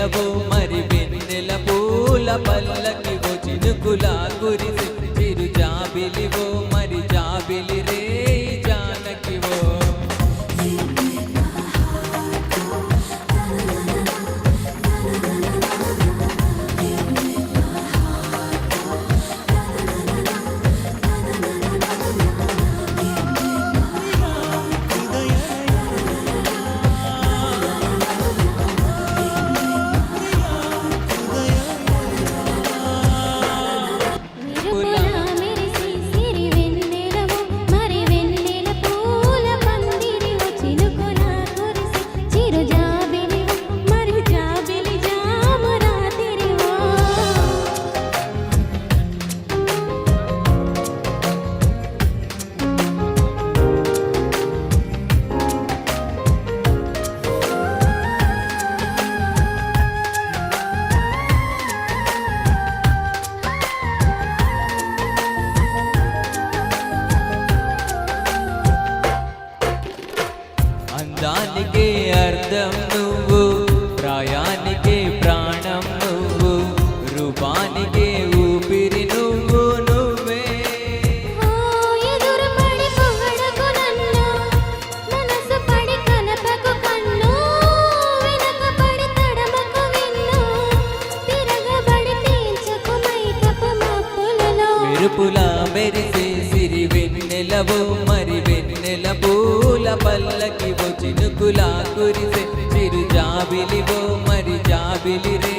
వెన్నెలవో మరి వెన్నెల పూల పల్లకివో చినుకులా కురిసే చిరు జాబిలివో మరి జాబిలి రే జానకివో అందానికే అర్థం నువ్వు ప్రాయానికే ప్రాణం నువ్వు రూపానికే ఊపిరి నువ్వు నువ్వే మెరుపులా మెరిసే సిరి వెన్నెలవో మరి వెన్నెల పూల పల్లకివో చినుకులా కురిసే చిరు జాబిలివో మరి జాబిలి రే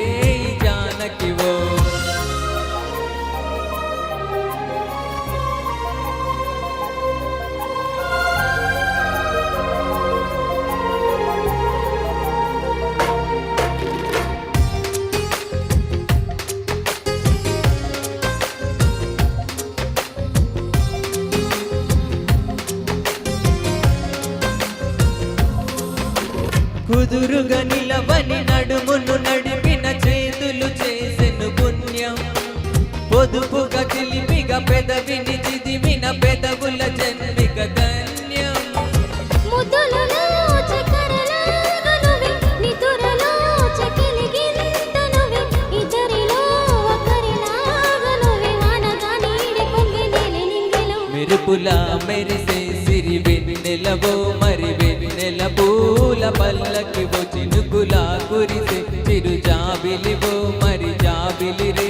జానకివో కుదురుగా నిలవని నడుమును నడిపిన చేతులు చేసెను పుణ్యం పొదుపుగా చిలిపిగా పెదవిని చిదిమిన పెదవుల జన్మిక ధన్యం మెరుపులా మెరిసే సిరి వెన్నెలవో మరి వెన్నెల పూల పల్లకివో చినుకులా కురిసే చిరు జాబిలివో మరి జాబిలి రే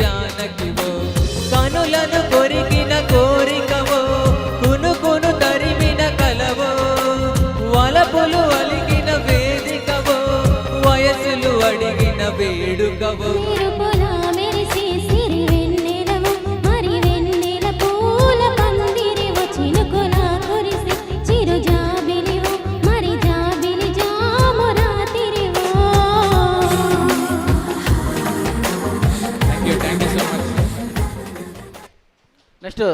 జానకివో కనులను కొరికిన కోరికవో కునుకును తరిమిన కలవో వలపులు అలిగిన వేదికవో వయసులు అడిగిన వేడుకవో నెక్స్ట్